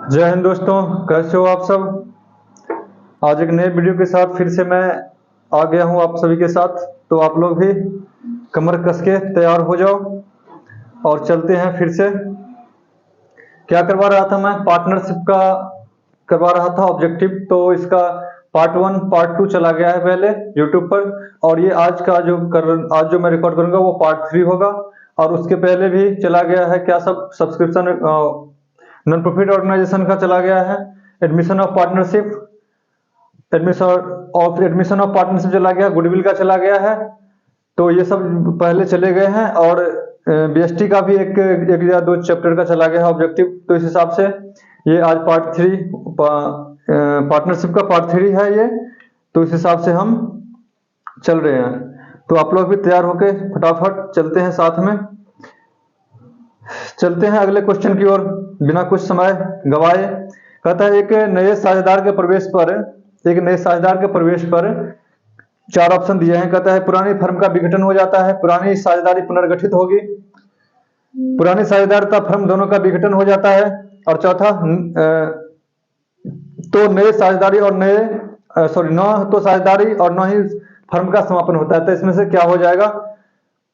जय हिंद दोस्तों, कैसे हो आप सब। आज एक नए वीडियो के साथ फिर से मैं आ गया हूं आप सभी के साथ। तो आप लोग भी कमर कस के तैयार हो जाओ और चलते हैं फिर से। क्या करवा रहा था मैं, पार्टनरशिप का करवा रहा था ऑब्जेक्टिव। तो इसका पार्ट 1 पार्ट 2 चला गया है पहले यूट्यूब पर, और ये आज जो मैं रिकॉर्ड करूंगा वो पार्ट 3 होगा। और उसके पहले भी चला गया है क्या सब सब्सक्रिप्शन नॉन प्रॉफिट ऑर्गेनाइजेशन का चला गया है, admission of partnership, admission of partnership चला गया, गुडविल का चला गया है। तो ये सब पहले चले गए हैं। और बीएसटी का भी एक या दो चैप्टर का चला गया है ऑब्जेक्टिव। तो इस हिसाब से ये आज पार्ट 3 पार्टनरशिप का पार्ट 3 है ये। तो इस हिसाब से हम चल रहे हैं। तो आप लोग भी तैयार होके फटाफट चलते हैं, साथ में चलते हैं अगले क्वेश्चन की ओर बिना कुछ समय गवाए। कहता है एक नए साझेदार के प्रवेश पर 4 ऑप्शन दिए हैं। कहता है पुरानी फर्म का विघटन हो जाता है, पुरानी साझेदारी पुनर्गठित होगी, पुरानी साझेदार तथा फर्म दोनों का विघटन हो जाता है, और चौथा तो नए साझेदारी और न तो साझेदारी और न ही फर्म का समापन होता है। तो इसमें से क्या हो जाएगा।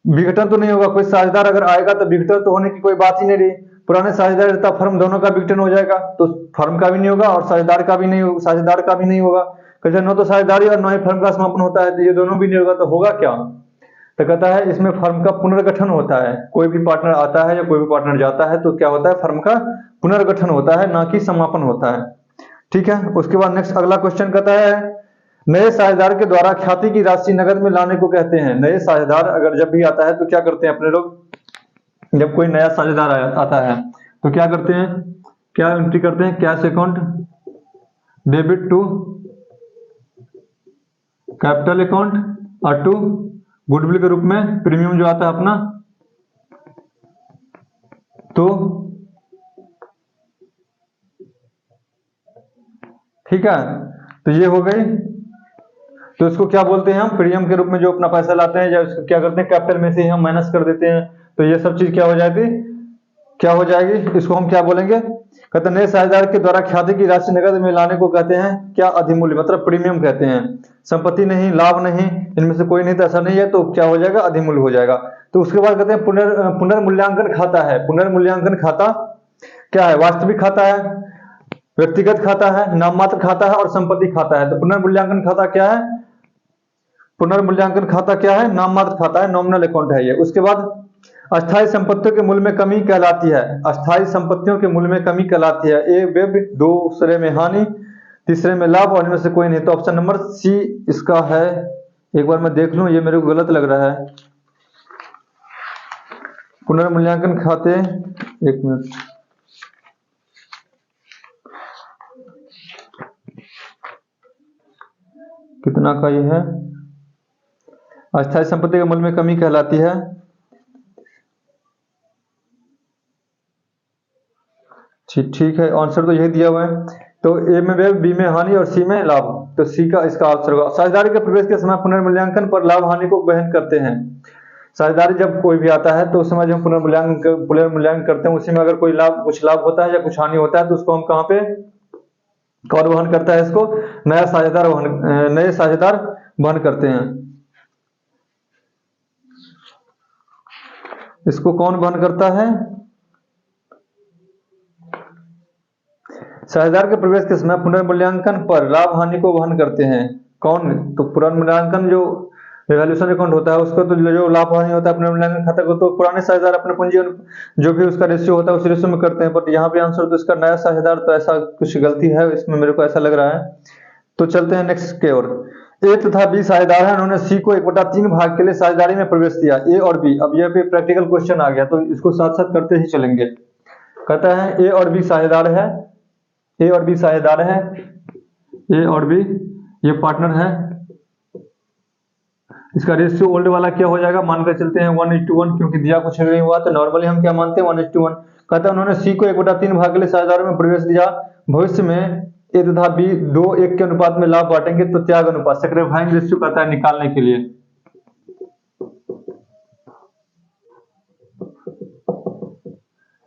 विघटन तो नहीं होगा, कोई साझेदार अगर आएगा तो विघटन तो होने की कोई बात ही नहीं रही। पुराने साझेदार तथा फर्म दोनों का विघटन हो जाएगा, तो फर्म का भी नहीं होगा और साझेदार का भी नहीं होगा। कहते न तो साझेदारी और न ही फर्म का समापन होता है, तो ये दोनों भी नहीं होगा, तो होगा क्या। तो कहता है इसमें फर्म का पुनर्गठन होता है। कोई भी पार्टनर आता है या कोई भी पार्टनर जाता है तो क्या होता है, फर्म का पुनर्गठन होता है, ना कि समापन होता है। ठीक है। उसके बाद नेक्स्ट अगला क्वेश्चन कहता है नए साझेदार के द्वारा ख्याति की राशि नगद में लाने को कहते हैं। नए साझेदार अगर जब भी आता है तो क्या करते हैं अपने लोग, जब कोई नया साझेदार आता है तो क्या करते हैं, क्या एंट्री करते हैं, cash account debit to capital account और टू गुडविल के रूप में प्रीमियम जो आता है अपना। तो ठीक है, तो ये हो गई। तो इसको क्या बोलते हैं हम, प्रीमियम के रूप में जो अपना पैसा लाते हैं, या इसको क्या करते हैं कैपिटल में से ही हम माइनस कर देते हैं। तो ये सब चीज क्या हो जाएगी, इसको हम क्या बोलेंगे। कहते हैं नए साझेदार के द्वारा ख्याति की राशि नगद में लाने को कहते हैं क्या, अधिमूल्य, मतलब प्रीमियम कहते हैं। संपत्ति नहीं, लाभ नहीं, इनमें से कोई नहीं, तो ऐसा नहीं है, तो क्या हो जाएगा, अधिमूल्य हो जाएगा। तो उसके बाद कहते हैं पुनर्मूल्यांकन खाता है। पुनर्मूल्यांकन खाता क्या है, वास्तविक खाता है, व्यक्तिगत खाता है, नाममात्र खाता है और संपत्ति खाता है। तो पुनर्मूल्यांकन खाता क्या है, नाम मात्र खाता है, नॉमिनल अकाउंट है ये। उसके बाद अस्थायी संपत्तियों के मूल्य में कमी कहलाती है। अस्थायी संपत्तियों के मूल्य में कमी कहलाती है ए व्यय, दूसरे में हानि, तीसरे में लाभ, और इनमें से कोई नहीं। तो ऑप्शन नंबर सी इसका है। एक बार मैं देख लूं, ये मेरे को गलत लग रहा है। पुनर्मूल्यांकन खाते, एक मिनट, कितना का ये है, अस्थायी संपत्ति के मूल्य में कमी कहलाती है। ठीक है, आंसर तो यही दिया हुआ है। तो ए में व्यय, बी में हानि और सी में लाभ। तो सी का इसका आंसर होगा। साझेदारी के प्रवेश के समय पुनर्मूल्यांकन पर लाभ हानि को वहन करते हैं। साझेदारी जब कोई भी आता है तो उस समय जो हम पुनर्मूल्यांकन करते हैं, उसी में अगर कोई कुछ लाभ होता है या कुछ हानि होता है, तो उसको हम कहाँ पे, कौन वहन करता है इसको, नए साझेदार वहन करते हैं। इसको कौन वहन करता है, साझेदार के प्रवेश के समय पुनर्मूल्यांकन पर लाभ हानि को वहन करते हैं। कौन, तो पुनर्मूल्यांकन जो वैल्यूएशन अकाउंट होता है उसको, तो जो लाभ हानि होता है पुनर्मूल्यांकन खाता को, तो पुराने साझेदार अपने पूंजी जो भी उसका रेशियो होता है उस रेशियो में करते हैं। बट यहाँ पे आंसर तो इसका नया साझेदार, तो ऐसा कुछ गलती है इसमें, मेरे को ऐसा लग रहा है। तो चलते हैं नेक्स्ट की ओर। ए तथा बी साझेदार है, उन्होंने सी को 1/3 भाग के लिए साझेदारी में प्रवेश किया। ए और बी, अब यह पे प्रैक्टिकल क्वेश्चन आ गया, तो इसको साथ साथ करते ही चलेंगे। कहता है ए और बी साझेदार है, ए और बी साझेदार है, ए और बी ये पार्टनर है। इसका रेशियो ओल्ड वाला क्या हो जाएगा, मानकर चलते हैं 1:1, क्योंकि दिया कुछ नहीं हुआ तो नॉर्मली हम क्या मानते हैं 1:1। कहता है उन्होंने सी को 1/3 भाग के लिए साझेदारों में प्रवेश दिया। भविष्य में ए तथा बी 2:1 के अनुपात में लाभ बांटेंगे, तो त्याग अनुपात सैक्रिफाइंग रेशियो कहता है निकालने के लिए।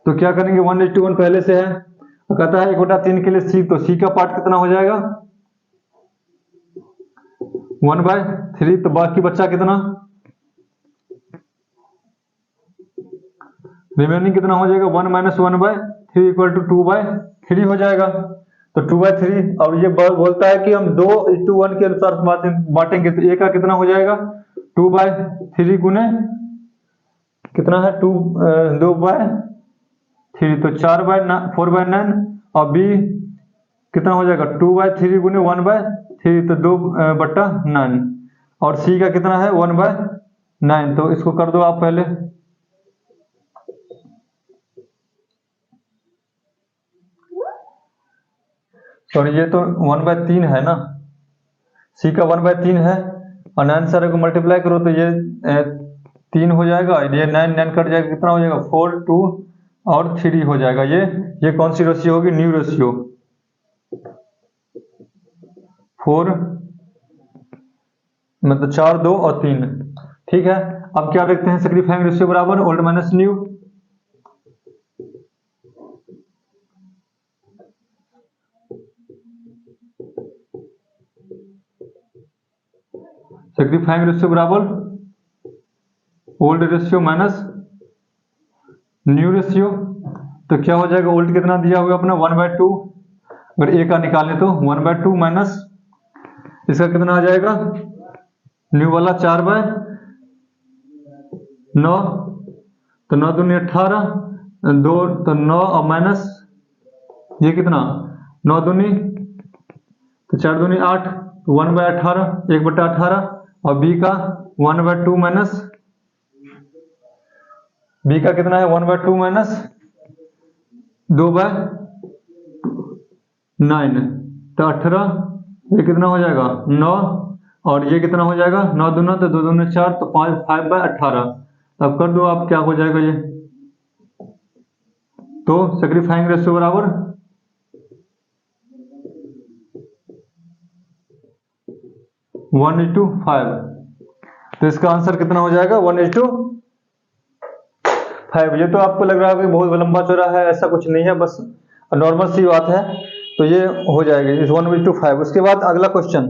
तो क्या करेंगे, 1:1 पहले से है, तो कहता है 1/3 के लिए सी, तो सी का पार्ट कितना हो जाएगा 1/3, तो बाकी बच्चा कितना रिमेनिंग कितना हो जाएगा 1 - 1/3 = 2/3 हो जाएगा। तो 2/3, और ये बोलता है कि हम 2:1 के अनुसार बांटेंगे, तो ए का कितना हो जाएगा 2/3 गुने कितना है 2/3, तो 4/9 और बी कितना हो जाएगा 2/3 गुने 1/3, तो 2/9, और सी का कितना है 1/9। तो इसको कर दो आप पहले। सॉरी, ये तो 1/3 है ना, सी का 1/3 है, और 9 सारे को मल्टीप्लाई करो तो ये 3 हो जाएगा, ये 9 कट जाएगा, कितना हो जाएगा 4, 2 और 3 हो जाएगा। ये कौन सी रेशियो होगी न्यू रेशियो 4, मतलब 4, 2 और 3। ठीक है, अब क्या देखते हैं सेक्रीफाइंग रेशियो बराबर ओल्ड माइनस न्यू। सेक्रीफाइंग रेशियो बराबर old ratio minus new ratio. तो क्या हो जाएगा ओल्ड कितना दिया हुआ अपना 1/2, अगर ए का निकालें तो 1/2 माइनस इसका कितना आ जाएगा न्यू वाला 4/9, तो 9 दूनी 18, 2 तो 9 और माइनस ये कितना 9 दूनी तो 4 दूनी 8, 1/18 1/18, और बी का 1/2 माइनस बी का कितना है 1/2 माइनस 2/9, तो 18, ये कितना हो जाएगा 9, और ये कितना हो जाएगा 9 दूना तो 2 दूनी 4, तो 5/18। अब कर दो आप, क्या हो जाएगा ये, तो सेक्रीफाइंग रेशियो बराबर 1:5। तो इसका आंसर कितना हो जाएगा 1:5। ये तो आपको लग रहा है कि बहुत लंबा चौड़ा है, ऐसा कुछ नहीं है, बस नॉर्मल सी बात है। तो ये हो जाएगी इस 1:5। उसके बाद अगला क्वेश्चन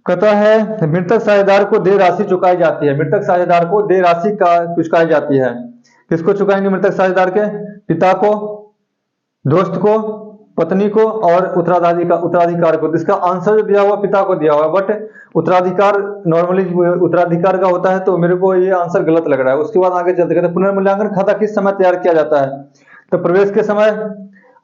कहता है मृतक साझेदार को देय राशि चुकाई जाती है। मृतक साझेदार को देय राशि का चुकाई जाती है। किसको चुकाएंगे मृतक साझेदार के, पिता को, दोस्त को, पत्नी को और उत्तराधिकार को। इसका आंसर जो दिया हुआ पिता को दिया हुआ है, बट उत्तराधिकार नॉर्मली उत्तराधिकार का होता है, तो मेरे को ये आंसर गलत लग रहा है। उसके बाद आगे चलते कहते पुनर्मूल्यांकन खाता किस समय तैयार किया जाता है, तो प्रवेश के समय,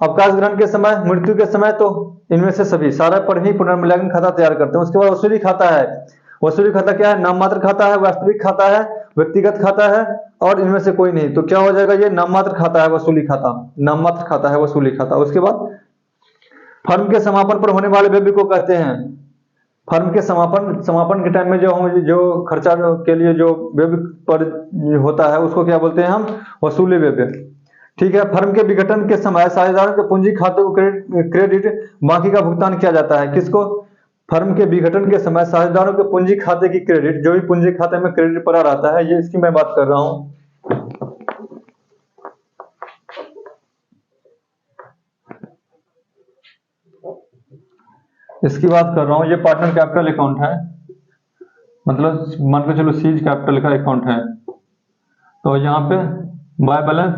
अवकाश ग्रहण के समय, मृत्यु के समय, तो इनमें से सभी सारा पर ही पुनर्मूल्यांकन खाता तैयार करते हैं। उसके बाद वसूली खाता है। वसूली खाता क्या है, नाम मात्र खाता है, वास्तविक खाता है, व्यक्तिगत खाता है, और इनमें से कोई नहीं। तो क्या हो जाएगा ये नाम मात्र खाता है, वसूली खाता, नाम मात्र खाता है, वसूली खाता। उसके बाद फर्म के समापन पर होने वाले व्यय को कहते हैं, फर्म के समापन के टाइम में जो खर्चा के लिए जो व्यय पर होता है उसको क्या बोलते हैं हम, वसूली व्यय। ठीक है, फर्म के विघटन के समय साझेदारों के पूंजी खाते को क्रेडिट बाकी का भुगतान किया जाता है। किसको, फर्म के विघटन के समय साझेदारों के पूंजी खाते की क्रेडिट, जो भी पूंजी खाते में क्रेडिट पड़ा रहता है, ये इसकी मैं बात कर रहा हूं। इसकी बात कर रहा हूं, ये पार्टनर कैपिटल अकाउंट है, मतलब मान के चलो सीज कैपिटल का अकाउंट है। तो यहाँ पे बाय बैलेंस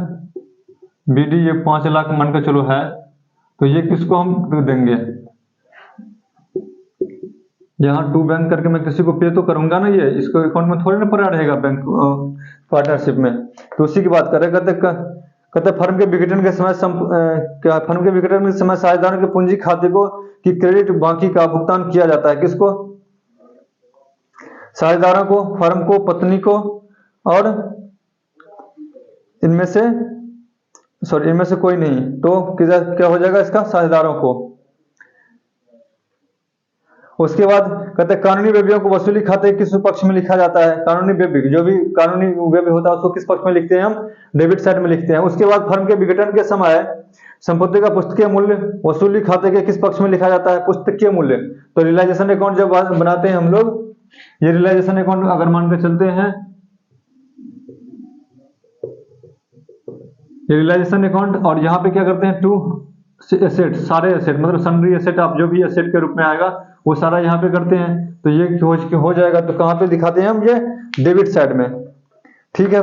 बीडी ये 5 लाख मान के चलो है, तो ये किसको हम देंगे, यहाँ टू बैंक करके मैं किसी को पे तो करूंगा ना, ये इसको अकाउंट में थोड़ी ना पड़ा रहेगा बैंक पार्टनरशिप में। तो उसी की बात कर रहे, कहते फर्म के विघटन के समय फर्म के विघटन के समय साझेदारों के पूंजी खाते को की क्रेडिट बाकी का भुगतान किया जाता है। किसको, साझेदारों को, फर्म को, पत्नी को, और इनमें से कोई नहीं। तो क्या हो जाएगा इसका, साझेदारों को। उसके बाद कहते हैं कानूनी व्ययों को वसूली खाते किस पक्ष में लिखा जाता है। कानूनी व्यय, जो भी कानूनी व्यय होता है उसको किस पक्ष में लिखते हैं हम, डेबिट साइड में लिखते हैं। उसके बाद फर्म के विघटन के समय संपत्ति का पुस्तकीय मूल्य वसूली खाते के किस पक्ष में लिखा जाता है, पुस्तकीय मूल्य। तो रियलाइजेशन अकाउंट जब बनाते हैं हम लोग, ये रियलाइजेशन अकाउंट अगर मान के चलते हैं ये रियलाइजेशन अकाउंट, और यहाँ पे क्या करते हैं, टू एसेट, सारे एसेट मतलब सन्ड्री एसेट, आप जो भी एसेट के रूप में आएगा वो सारा यहाँ पे करते हैं। तो ये हो जाएगा। तो कहाँ पे दिखाते हैं हम, ये डेबिट साइड में। ठीक है।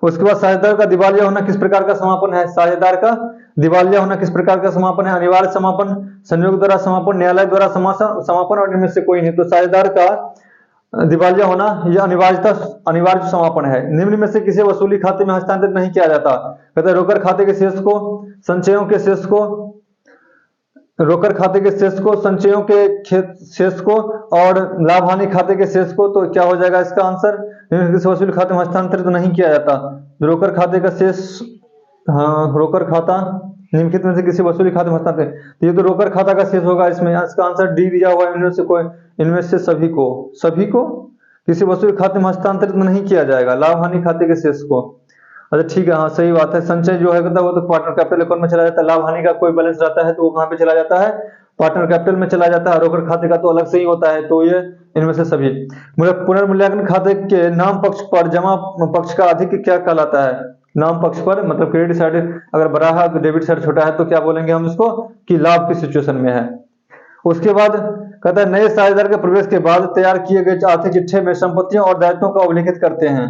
उसके बाद साझेदार का दिवालिया होना किस प्रकार का समापन है? साझेदार का दिवालिया होना किस प्रकार का समापन है? अनिवार्य समापन, संयोग द्वारा समापन, न्यायालय द्वारा समापन, और इनमें से कोई नहीं। तो साझेदार का दिवालिया होना यह अनिवार्य समापन है। निम्न में से किसी वसूली खाते में हस्तांतरित नहीं किया जाता। कहते हैं रोकड़ खाते के शेष को, संचयों के शेष को, रोकड़ खाते के शेष को, संचयों के शेष को और लाभ हानि खाते के शेष को। तो क्या हो जाएगा इसका आंसर? किसी वसूली खाते में हस्तांतरित तो नहीं किया जाता। रोकड़ खाते का शेष, हाँ रोकड़ खाता निम्नलिखित में से किसी वसूली खाते में हस्तांतरित, तो ये तो रोकड़ खाता का शेष होगा। इसमें इसका आंसर डी दिया हुआ है। इनमें से सभी को किसी वसूली खाते में हस्तांतरित नहीं किया जाएगा, लाभ हानि खाते के शेष को। अच्छा ठीक है, हाँ सही बात है। संचय जो है वो तो पार्टनर कैपिटल अकाउंट में चला जाता है। लाभ हानि का कोई बैलेंस रहता है तो वो कहाँ पे चला जाता है? पार्टनर कैपिटल में चला जाता है। रोकड़ खाते का तो अलग से ही होता है। तो ये इनमें से सभी। पुनर्मूल्यांकन खाते के नाम पक्ष पर जमा पक्ष का अधिक क्या कहलाता है? नाम पक्ष पर मतलब क्रेडिट साइड अगर बड़ा है तो डेबिट साइड छोटा है, तो क्या बोलेंगे हम इसको कि लाभ की सिचुएशन में है। उसके बाद कहता है नए साझेदार के प्रवेश के बाद तैयार किए गए आर्थिक चिट्ठे में संपत्तियों और दायित्वों को अभिलेखित करते हैं।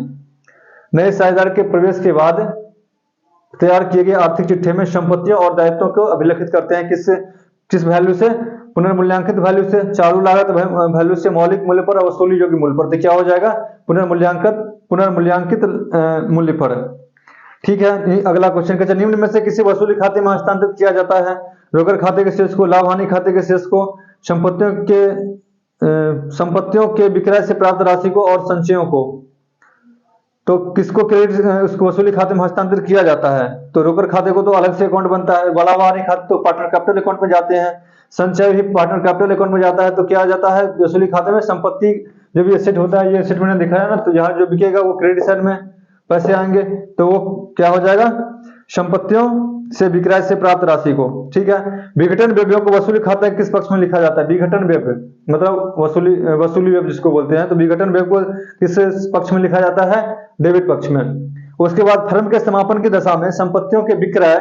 नए साझेदार के प्रवेश के बाद तैयार किए गए आर्थिक चिट्ठे में संपत्तियों और दायित्वों को अभिलेखित करते हैं। किस वैल्यू से? पुनर्मूल्यांकित वैल्यू से, चालू लागत वैल्यू से, मौलिक मूल्य पर और वसूली योग्य मूल्य पर। तो क्या हो जाएगा? पुनर्मूल्यांकित मूल्य पर। ठीक है। अगला क्वेश्चन कहता है निम्न में से किसी वसूली खाते में हस्तांतरित किया जाता है? रोकड़ खाते के शेष को, लाभ हानि खाते के शेष को, संपत्तियों के विक्रय से प्राप्त राशि को और संचयों को। तो किसको क्रेडिट उसको वसूली खाते में हस्तांतरित किया जाता है? तो रोकड़ खाते को तो अलग से अकाउंट बनता है। बड़ा हानि खाते तो पार्टनर कैपिटल अकाउंट में जाते हैं। संचय भी पार्टनर कैपिटल अकाउंट में जाता है। तो क्या जाता है वसूली खाते में? संपत्ति जो भी एसेट होता है, ये एसेट मैंने दिखाया ना, तो यहाँ जो बिकेगा वो क्रेडिट साइड में पैसे आएंगे। तो वो क्या हो जाएगा? संपत्तियों से विक्रय से प्राप्त राशि को। ठीक है। विघटन व्ययों को वसूली खाता किस पक्ष में लिखा जाता है? विघटन व्यय मतलब वसूली व्यय जिसको बोलते हैं। तो विघटन व्यय को किस पक्ष में लिखा जाता है? डेबिट पक्ष में। उसके बाद फर्म के समापन की दशा में संपत्तियों के विक्रय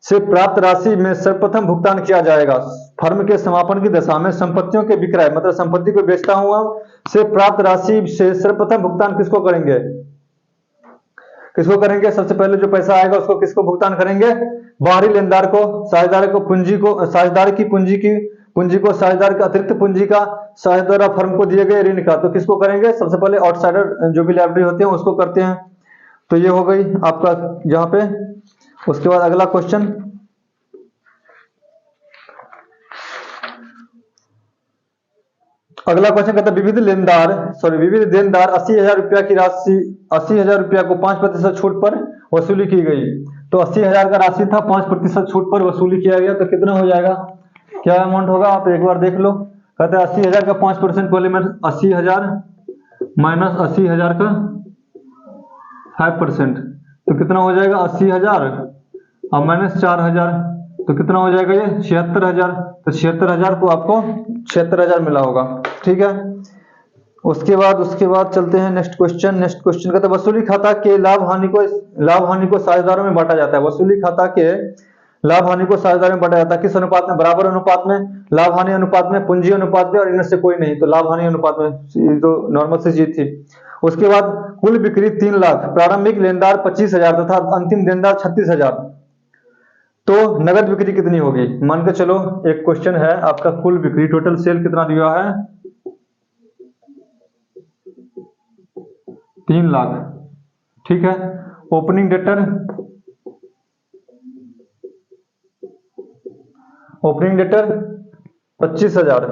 से प्राप्त राशि में सर्वप्रथम भुगतान किया जाएगा। फर्म के समापन की दशा में संपत्तियों के विक्रय मतलब संपत्ति को बेचता हुआ से प्राप्त राशि से सर्वप्रथम भुगतान किसको करेंगे? सबसे पहले जो पैसा आएगा उसको किसको भुगतान करेंगे? बाहरी लेनदार को, साझेदार को, साझेदार की पूंजी को, साझेदार के अतिरिक्त पूंजी का, साझेदार फर्म को दिए गए ऋण का। तो किसको करेंगे? सबसे पहले आउटसाइडर जो भी लायबिलिटी होते हैं उसको करते हैं। तो ये हो गई आपका यहाँ पे। उसके बाद अगला क्वेश्चन, कहता है विविध देनदार 80,000 रुपया की राशि, 80,000 रुपया को 5% छूट पर वसूली की गई। तो 80,000 का राशि था, 5% छूट पर वसूली किया गया। तो कितना हो जाएगा? क्या अमाउंट होगा? आप एक बार देख लो। कहते हैं 80,000 का 5%, पहले मैं 80,000 माइनस 80,000 का 5%, तो कितना हो जाएगा? 80,000 और माइनस 4,000, तो कितना हो जाएगा? ये 76,000। तो 76,000 को आपको 76,000 मिला होगा। ठीक है। उसके बाद चलते हैं नेक्स्ट क्वेश्चन। कहता है वसूली खाता के लाभ हानि को साझेदारों में बांटा जाता है। वसूली खाता के लाभ हानि को साझेदारों में बांटा जाता है। किस अनुपात में? बराबर अनुपात में, लाभ हानि अनुपात में, पूंजी अनुपात में, और इनमें से कोई नहीं। तो लाभ हानि अनुपात में, ये तो नॉर्मल सी चीज थी। उसके बाद कुल बिक्री 3 लाख, प्रारंभिक लेनदार 25,000 तथा अंतिम देनदार 36,000। तो नगद बिक्री कितनी होगी? मान के चलो एक क्वेश्चन है आपका, कुल बिक्री टोटल सेल कितना दिया है? 3 लाख। ठीक है। ओपनिंग डेटर 25,000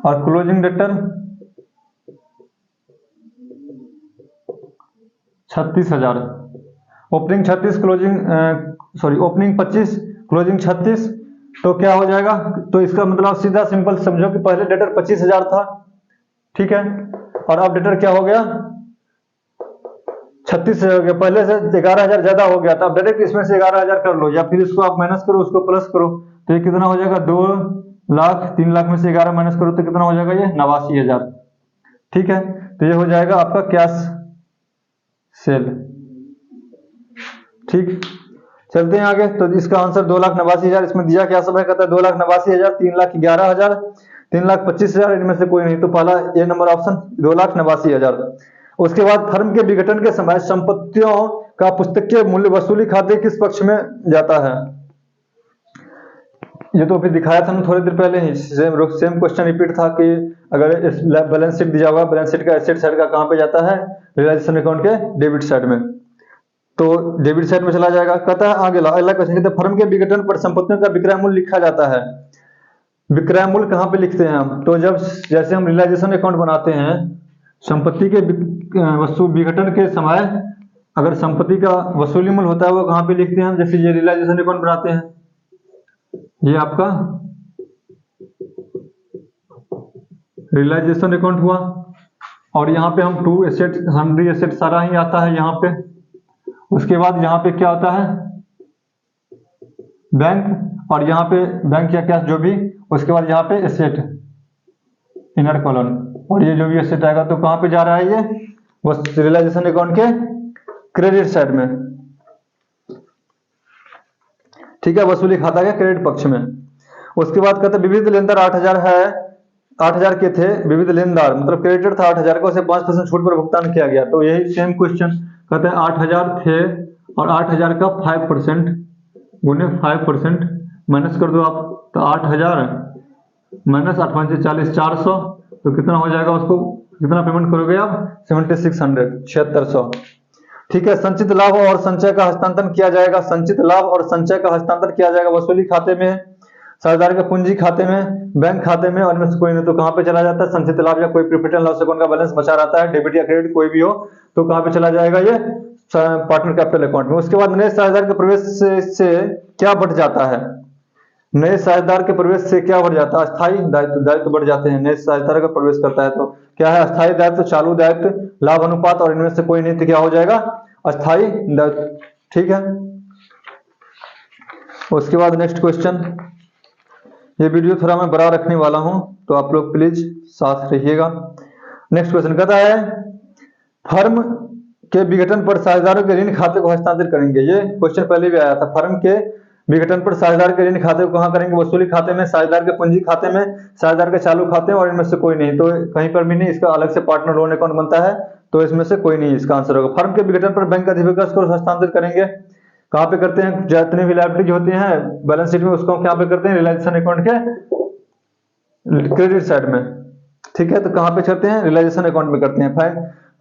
और closing debtor 36,000। Opening 36, opening 25, closing 36। तो क्या हो जाएगा? तो इसका मतलब सीधा सिंपल समझो कि पहले डेटर 25,000 था। ठीक है। और अब डेटर क्या हो गया? 36,000 हो गया। पहले से 11,000 ज्यादा हो गया था। अब डायरेक्ट इसमें से 11,000 कर लो, या फिर इसको आप माइनस करो, उसको प्लस करो। तो ये कितना हो जाएगा? 2 लाख। 3 लाख में से 11 माइनस करो तो कितना हो जाएगा? ये 89,000। ठीक है। तो ये हो जाएगा आपका कैश सेल। ठीक, चलते हैं आगे। तो इसका आंसर 2,89,000, इसमें दिया क्या सब है, कहता है 2,89,000, 3,11,000, 3,25,000, इनमें से कोई नहीं। तो पहला ए नंबर ऑप्शन 2,89,000। उसके बाद फर्म के विघटन के समय संपत्तियों का पुस्तकीय मूल्य वसूली खाते किस पक्ष में जाता है? ये तो अभी दिखाया था ना थोड़ी देर पहले ही, सेम क्वेश्चन रिपीट था कि अगर इस बैलेंस शीट दिया हुआ, बैलेंस शीट का एसेट साइड का कहां पे जाता है, रियलाइजेशन अकाउंट के डेबिट साइड में, तो डेबिट साइड में चला जाएगा। कहता है आगे अगला क्वेश्चन, कहते हैं फर्म के विघटन पर संपत्तियों का विक्रय मूल्य लिखा जाता है। विक्रय मूल्य कहां पे लिखते हैं हम? तो जब जैसे हम रियलाइजेशन अकाउंट बनाते हैं, संपत्ति के वस्तु विघटन के समय अगर संपत्ति का वसूली मूल्य होता है वो कहां पे लिखते हैं हम? जैसे ये रियलाइजेशन अकाउंट बनाते हैं, ये आपका रियलाइजेशन अकाउंट हुआ, और यहाँ पे हम टू एसेट, सन्ड्री एसेट सारा ही आता है यहाँ पे। उसके बाद यहाँ पे क्या होता है, बैंक, और यहाँ पे बैंक या कैश जो भी, उसके बाद यहाँ पे एसेट इनर कॉलम, और ये जो भी एसेट आएगा तो कहाँ पे जा रहा है ये, बस रियलाइजेशन अकाउंट के क्रेडिट साइड में। ठीक है, वसूली खाता के क्रेडिट पक्ष में। उसके बाद कहते हैं विविध लेनदार 8,000 है, 8,000 के थे विविध लेनदार, मतलब क्रेडिटर था 8,000 का, उसे 5% छूट पर भुगतान किया गया। तो यही सेम क्वेश्चन, कहते हैं 8,000 थे और 8,000 का 5% गुने 5% माइनस कर दो आप, तो 8,000 माइनस 8 5 40, 400, तो कितना हो जाएगा, उसको कितना पेमेंट करोगे आप, 7600, 7600। ठीक है, संचित लाभ और संचय का हस्तांतरण किया जाएगा। संचित लाभ और संचय का हस्तांतरण किया जाएगा वसूली खाते में, साझेदार के पूंजी खाते में, बैंक खाते में, और इनमें से कोई नहीं। तो कहां पे चला जाता है संचित लाभ, या कोई प्रॉफिट एंड लॉस अकाउंट का बैलेंस बचा रहता है, डेबिट या क्रेडिट कोई भी हो, तो कहां पे चला जाएगा, ये पार्टनर कैपिटल अकाउंट में। उसके बाद नए साझेदार के प्रवेश से क्या बढ़ जाता है? नए साझेदार के प्रवेश से क्या बढ़ जाता है? अस्थायी दायित्व बढ़ जाते हैं। नए साझेदार का प्रवेश करता है तो क्या है, अस्थायी दायित्व, चालू दायित्व, लाभ अनुपात, और इनमें से कोई नहीं तो क्या हो जाएगा, अस्थायी दायित्व। ठीक है, उसके बाद नेक्स्ट क्वेश्चन, ये वीडियो थोड़ा मैं बड़ा रखने वाला हूं तो आप लोग प्लीज साथ रहिएगा। नेक्स्ट क्वेश्चन कहता है फर्म के विघटन पर साझेदारों के ऋण खाते को हस्तांतरित करेंगे। ये क्वेश्चन पहले भी आया था। फर्म के विघटन पर साझेदार के ऋण खाते को कहां करेंगे, वसूली खाते में, साझेदार के पूंजी खाते में, साझेदार के चालू खाते में, और इनमें से कोई नहीं। तो कहीं पर भी नहीं, इसका अलग से पार्टनर लोन अकाउंट बनता है, तो इसमें से कोई नहीं इसका आंसर होगा। फर्म के विघटन पर बैंक अधिविकास को हस्तांतरित करेंगे, कहां पे करते हैं, जितने भी लायबिलिटी होती हैं बैलेंस शीट में, उसको क्या पे करते हैं, रियलाइजेशन अकाउंट के क्रेडिट साइड में। ठीक है, तो कहां पे करते हैं, रियलाइजेशन अकाउंट में करते हैं।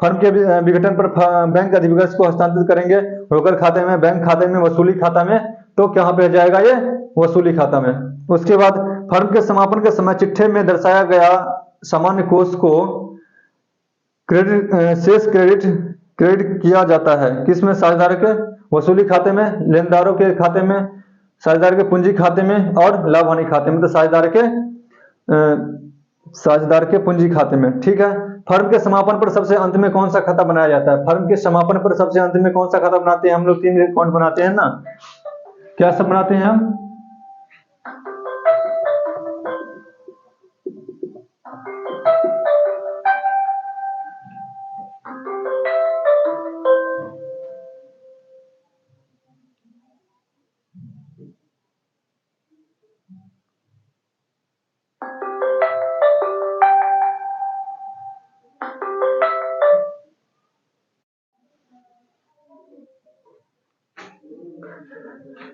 फर्म के विघटन पर बैंक अधिविकास को हस्तांतरित करेंगे, रोकड़ खाते में, बैंक खाते में, वसूली खाता में, तो कहां पे जाएगा ये, वसूली खाता में। उसके बाद फर्म के समापन के समय चिट्ठे में दर्शाया गया सामान्य कोष को क्रेडिट शेष क्रेडिट किया जाता है, किसमें, साझेदार के वसूली खाते में, लेनदारों के खाते में, साझेदार के पूंजी खाते में, और लाभ हानि खाते में, तो साझेदार के पूंजी खाते में। ठीक है, फर्म के समापन पर सबसे अंत में कौन सा खाता बनाया जाता है? फर्म के समापन पर सबसे अंत में कौन सा खाता बनाते हैं हम लोग? 3 अकाउंट बनाते हैं ना, क्या सब बनाते हैं हम?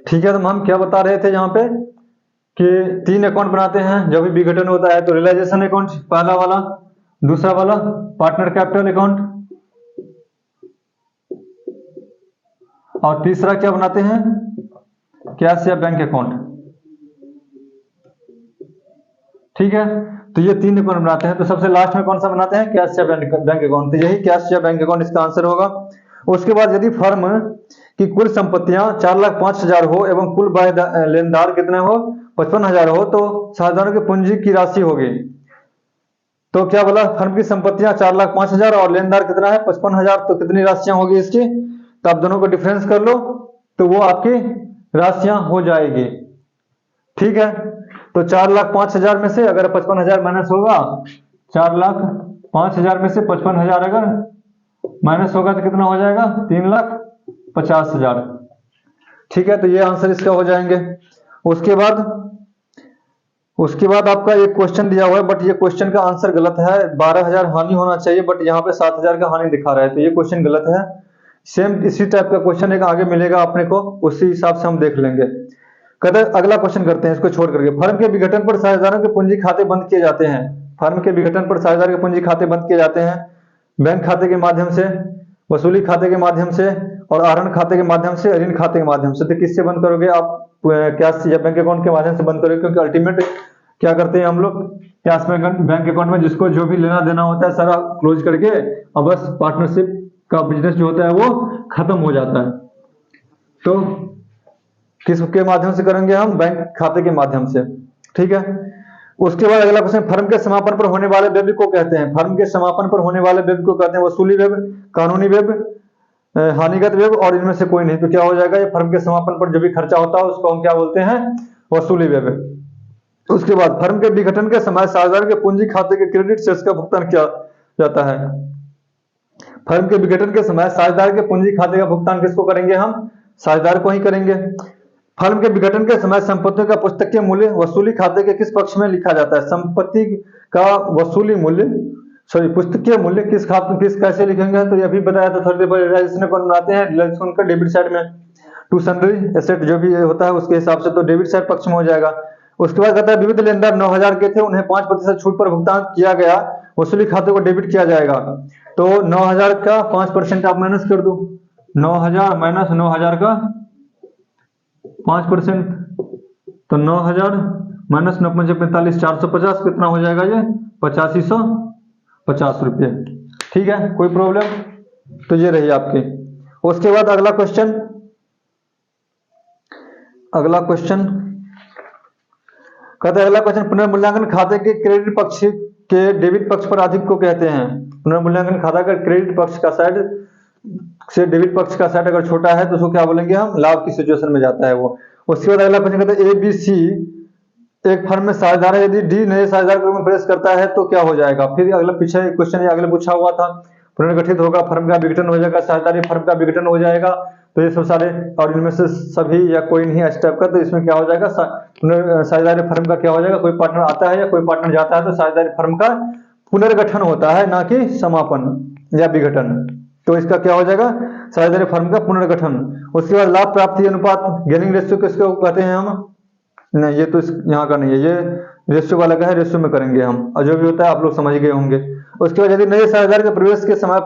ठीक है, तो हम क्या बता रहे थे यहाँ पे कि 3 अकाउंट बनाते हैं जब भी विघटन होता है। तो रियलाइजेशन अकाउंट पहला वाला, दूसरा वाला पार्टनर कैपिटल अकाउंट, और तीसरा क्या बनाते हैं, कैश या बैंक अकाउंट। ठीक है, तो ये 3 अकाउंट बनाते हैं। तो सबसे लास्ट में कौन सा बनाते हैं, कैश या बैंक अकाउंट। तो यही कैश या बैंक अकाउंट इसका आंसर होगा। उसके बाद यदि फर्म की कुल संपत्तियां 4,05,000 हो एवं कुल लेनदार कितने हो, 55,000 हो, तो साझेदारों की पूंजी की राशि होगी। तो क्या बोला, फर्म की संपत्तियां 4,05,000 और लेनदार कितना है, 55,000, तो कितनी राशियां होगी इसकी, तो आप दोनों को डिफरेंस कर लो तो वो आपकी राशियां हो जाएगी। ठीक है, तो 4,05,000 में से अगर 55,000 माइनस होगा, 4,05,000 5,000 में से 55,000 अगर माइनस होगा तो कितना हो जाएगा? 3,50,000। ठीक है, तो ये आंसर इसका हो जाएंगे। उसके बाद आपका एक क्वेश्चन दिया हुआ है, बट ये क्वेश्चन का आंसर गलत है। 12,000 हानि होना चाहिए, बट यहाँ पे 7,000 का हानि दिखा रहा है, तो ये क्वेश्चन गलत है। सेम इसी टाइप का क्वेश्चन एक आगे मिलेगा अपने को, उसी हिसाब से हम देख लेंगे। कहते हैं अगला क्वेश्चन करते हैं इसको छोड़ करके। फर्म के विघटन पर साझेदारों के पूंजी खाते बंद किए जाते हैं। फर्म के विघटन पर साझेदारों के पूंजी खाते बंद किए जाते हैं बैंक खाते के माध्यम से, वसूली खाते के माध्यम से, और आहरण खाते के माध्यम से, ऋण खाते के माध्यम से। तो किससे बंद करोगे आप? कैश या बैंक अकाउंट के माध्यम से बंद करोगे, क्योंकि अल्टीमेट क्या करते हैं हम लोग? कैश बैंक अकाउंट में जिसको जो भी लेना देना होता है सारा क्लोज करके अब बस पार्टनरशिप का बिजनेस जो होता है वो खत्म हो जाता है। तो किसके माध्यम से करेंगे हम? बैंक खाते के माध्यम से। ठीक है, उसके बाद अगला क्वेश्चन, फर्म के समापन पर होने वाले व्यय को कहते हैं। फर्म के समापन पर होने वाले व्यय को कहते हैं वसूली व्यय, कानूनी व्यय, हानिगत व्यय, और इनमें से कोई नहीं। तो क्या हो जाएगा? ये फर्म के समापन पर जो भी खर्चा होता है उसको हम क्या बोलते हैं? वसूली व्यय। उसके बाद फर्म के विघटन के समय साझेदार के पूंजी खाते के क्रेडिट शेष का भुगतान किया जाता है। फर्म के विघटन के समय साझेदार के पूंजी खाते का भुगतान किसको करेंगे? हम साझेदार को ही करेंगे। फर्म के विघटन के समय संपत्तियों का पुस्तकीय मूल्य वसूली खाते के किस पक्ष में लिखा जाता है? संपत्ति का वसूली मूल्य, पुस्तकीय मूल्य किस कैसे लिखेंगे? तो ये भी बताया था थोड़ी देर पहले। रियलाइजेशन अकाउंट बनाते हैं, रियलाइजेशन का डेबिट साइड में, टू सन्ड्री एसेट जो भी होता है उसके हिसाब से, तो डेबिट साइड पक्ष में हो जाएगा। उसके बाद कहता है विविध लेनदार 9,000 के थे, उन्हें 5% छूट पर भुगतान किया गया, वसूली खाते को डेबिट किया जाएगा। तो 9,000 का 5% आप माइनस कर दो, 9,000 माइनस 9,000 का 5%, तो 9,000 माइनस 9 45, 450, कितना हो जाएगा ये? 8550 रुपये। ठीक है, कोई प्रॉब्लम? तो ये रही आपकी। उसके बाद अगला क्वेश्चन कहते हैं अगला क्वेश्चन, पुनर्मूल्यांकन खाते के क्रेडिट पक्ष के डेबिट पक्ष पर अधिक को कहते हैं। पुनर्मूल्यांकन खाता का क्रेडिट पक्ष का साइड से डेबिट पक्ष का साइड अगर छोटा है तो उसको क्या बोलेंगे हम? लाभ की सिचुएशन में जाता है वो। उसके बाद अगला क्वेश्चन कहते हैं ए बी सी एक फर्म में साझेदार है, यदि डी नए साझेदार के रूप में प्रवेश करता है तो क्या हो जाएगा? फिर अगला पीछे क्वेश्चन अगले पूछा हुआ था, पुनर्गठित होगा, फर्म का विघटन हो जाएगा, साझेदारी फर्म का विघटन हो जाएगा, तो ये सब सारे, और इनमें से सभी या कोई नहीं है स्टेप का, तो इसमें क्या हो जाएगा? साझेदारी फर्म का क्या हो जाएगा? कोई पार्टनर आता है या कोई पार्टनर जाता है तो साझेदारी फर्म का पुनर्गठन होता है, ना कि समापन या विघटन। तो इसका क्या हो जाएगा? साझेदारी फर्म का पुनर्गठन। उसके बाद लाभ प्राप्ति अनुपात, गेनिंग रेशियो किसको कहते हैं हम? नहीं, ये तो यहाँ का नहीं है, ये रेशियो वाला का है, रेशियो में करेंगे हम, और जो भी होता है आप लोग समझ गए होंगे। उसके बाद यदि नए साझेदार के प्रवेश के समय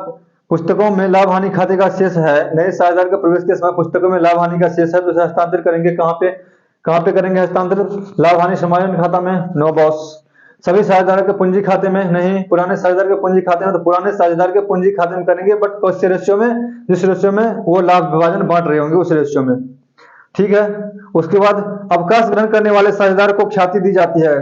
पुस्तकों में लाभ हानि खाते का शेष है, नए साझेदार के प्रवेश के समय पुस्तकों में लाभ हानि का शेष है, तो उसे हस्तांतरित करेंगे कहाँ पे करेंगे हस्तांतरित? लाभ हानि समायोजन खाता में? No boss. सभी साझेदारों के पूंजी खाते में? नहीं। पुराने साझेदार के पूंजी खाते में? तो पुराने साझेदार के पूंजी खाते में करेंगे, बट कौन से रेशियो में? जिस रेशियो में वो लाभ विभाजन बांट रहे होंगे उस रेशियो में। ठीक है, उसके बाद अवकाश ग्रहण करने वाले साझेदार को ख्याति दी जाती है।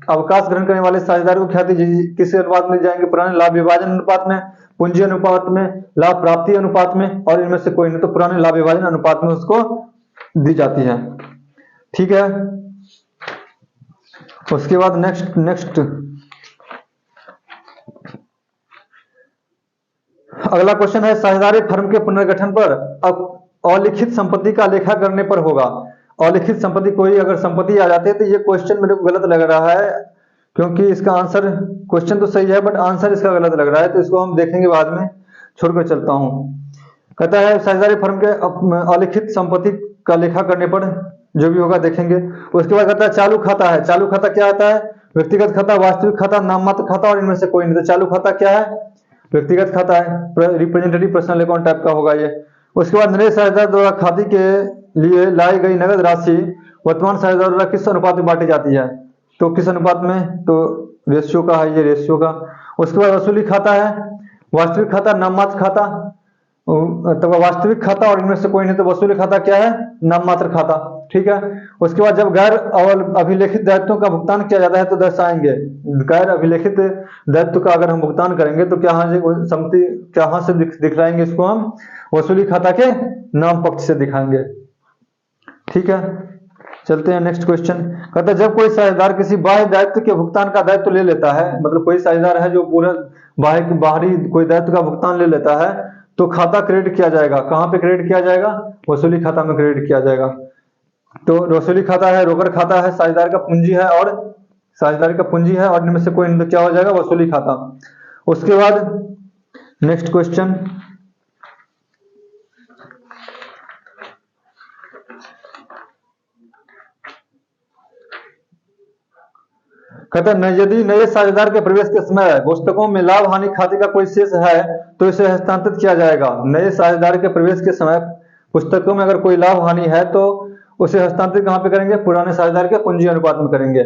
अवकाश ग्रहण करने वाले साझेदार को ख्याति किस अनुपात में जाएंगे? पुराने लाभ विभाजन अनुपात में, पूंजी अनुपात में, लाभ प्राप्ति अनुपात में, और इनमें से कोई नहीं, तो पुराने लाभ विभाजन अनुपात में उसको दी जाती है। ठीक है, उसके बाद नेक्स्ट अगला क्वेश्चन है, साझेदारी फर्म के पुनर्गठन पर अलिखित संपत्ति का लेखा करने पर होगा। अलिखित संपत्ति, कोई अगर संपत्ति आ जाती है, तो ये क्वेश्चन मेरे को गलत लग रहा है, क्योंकि इसका आंसर, क्वेश्चन तो सही है बट आंसर इसका गलत लग रहा है, तो इसको हम देखेंगे बाद में, छोड़कर चलता हूं। कहता है साझेदारी फर्म के अलिखित संपत्ति का लेखा करने पर जो भी होगा देखेंगे। उसके बाद कहता है चालू खाता है। चालू खाता क्या आता है? व्यक्तिगत खाता, वास्तविक खाता, नाममात्र खाता, और इनमें से कोई नहीं। तो चालू खाता क्या है? व्यक्तिगत खाता है, रिप्रेजेंटेटिव पर्सनल अकाउंट टाइप का होगा ये। उसके बाद नए साझेदार द्वारा खाते के लिए लाई गई नगद राशि वर्तमान साझेदार द्वारा किस अनुपात में बांटी जाती है? तो किस अनुपात में? तो रेशियो का है ये, रेशियो का। उसके बाद वसूली खाता है, वास्तविक खाता, नाममात्र खाता, तो वास्तविक खाता, और इनमें से कोई नहीं, तो वसूली खाता क्या है? नाममात्र खाता। ठीक है, उसके बाद जब गैर अभिलेखित दायित्वों का भुगतान किया जाता है तो दर्शाएंगे। गैर अभिलेखित दायित्व का अगर हम भुगतान करेंगे तो संपत्ति कहाँ से दिखलाएंगे? इसको हम वसूली खाता के नाम पक्ष से दिखाएंगे। ठीक है, चलते हैं नेक्स्ट क्वेश्चन। कहता है जब कोई साझेदार किसी बाह्य दायित्व के भुगतान का दायित्व ले लेता है, मतलब कोई साझेदार है जो पूरा बाहरी कोई दायित्व का भुगतान ले लेता है, तो खाता क्रेडिट किया जाएगा। कहाँ पे क्रेडिट किया जाएगा? वसूली खाता में क्रेडिट किया जाएगा। तो वसूली खाता है, रोकड़ खाता है, साझेदार का पूंजी है और इनमें से कोई क्या हो जाएगा? वसूली खाता। उसके बाद नेक्स्ट क्वेश्चन, कहते हैं यदि नए साझेदार के प्रवेश के समय पुस्तकों में लाभ हानि खाते का कोई शेष है तो इसे हस्तांतरित किया जाएगा। नए साझेदार के प्रवेश के समय पुस्तकों में अगर कोई लाभ हानि है तो उसे हस्तांतरित कहाँ पे करेंगे? पुराने साझेदार के पूंजी अनुपात में करेंगे।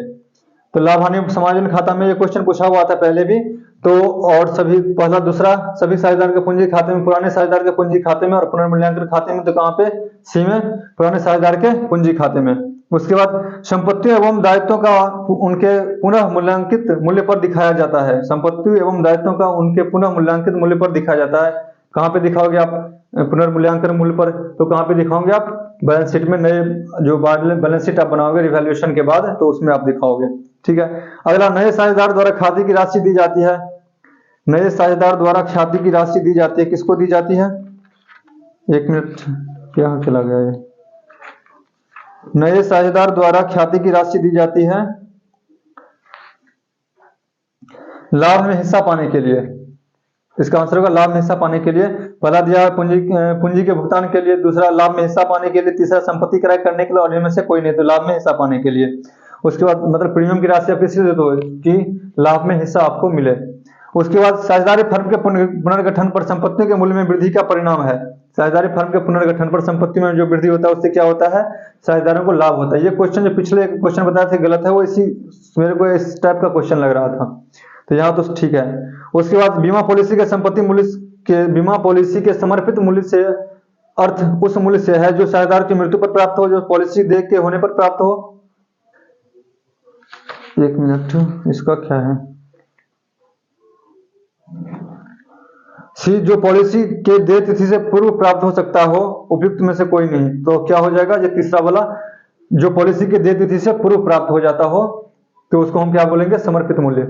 तो लाभ हानि समायोजन खाता में ये क्वेश्चन पूछा हुआ था पहले भी। तो और सभी पहला दूसरा सभी साझेदार के पूंजी खाते में, पुराने साझेदार के पूंजी खाते में, और पुनर्मूल्यांकन खाते में तो कहाँ पे? सी में, पुराने साझेदार के पूंजी खाते में। उसके बाद संपत्ति एवं दायित्वों का उनके पुनः मूल्यांकित मूल्य पर दिखाया जाता है। संपत्ति एवं दायित्वों का उनके पुनः मूल्यांकित मूल्य पर दिखाया जाता है। कहाँ पे दिखाओगे आप पुनर्मूल्यांकन मूल्य पर? तो कहाँ पे दिखाओगे आप? बैलेंस शीट में, नए जो बैलेंस शीट आप बनाओगे रिवैल्यूएशन के बाद, तो उसमें आप दिखाओगे। ठीक है। अगला, नए साझेदार द्वारा खाते की राशि दी जाती है। नए साझेदार द्वारा खाते की राशि दी जाती है, किसको दी जाती है? एक मिनट, क्या चला गया ये? नए साझेदार द्वारा ख्याति की राशि दी जाती है लाभ में हिस्सा पाने के लिए। इसका आंसर होगा लाभ में हिस्सा पाने के लिए। पहला दिया है पूंजी के भुगतान के लिए, दूसरा लाभ में हिस्सा पाने के लिए, तीसरा संपत्ति क्रय करने के लिए, और इनमें से कोई नहीं, तो लाभ में हिस्सा पाने के लिए। उसके बाद मतलब प्रीमियम की राशि आप किससे देते हो कि लाभ में हिस्सा आपको मिले। उसके बाद साझेदारी फर्म के पुनर्गठन पर संपत्ति के मूल्य में वृद्धि का परिणाम है। साझेदारी फर्म के पुनर्गठन पर संपत्ति में जो वृद्धि होता है उससे क्या होता है? साझेदारों को लाभ होता है। ये क्वेश्चन जो पिछले क्वेश्चन बताए थे गलत है, वो इसी मेरे को इस टाइप का क्वेश्चन लग रहा था, तो यहाँ तो ठीक है। उसके बाद बीमा पॉलिसी के संपत्ति मूल्य के, बीमा पॉलिसी के समर्पित मूल्य से अर्थ उस मूल्य से है जो साझेदार की मृत्यु पर प्राप्त हो, जो पॉलिसी देख के होने पर प्राप्त हो। एक मिनट, इसका क्या है? सी, जो पॉलिसी के देय तिथि से पूर्व प्राप्त हो सकता हो, उपयुक्त में से कोई नहीं। तो क्या हो जाएगा? ये तीसरा वाला, जो पॉलिसी के देय तिथि से पूर्व प्राप्त हो जाता हो, तो उसको हम क्या बोलेंगे? समर्पित मूल्य।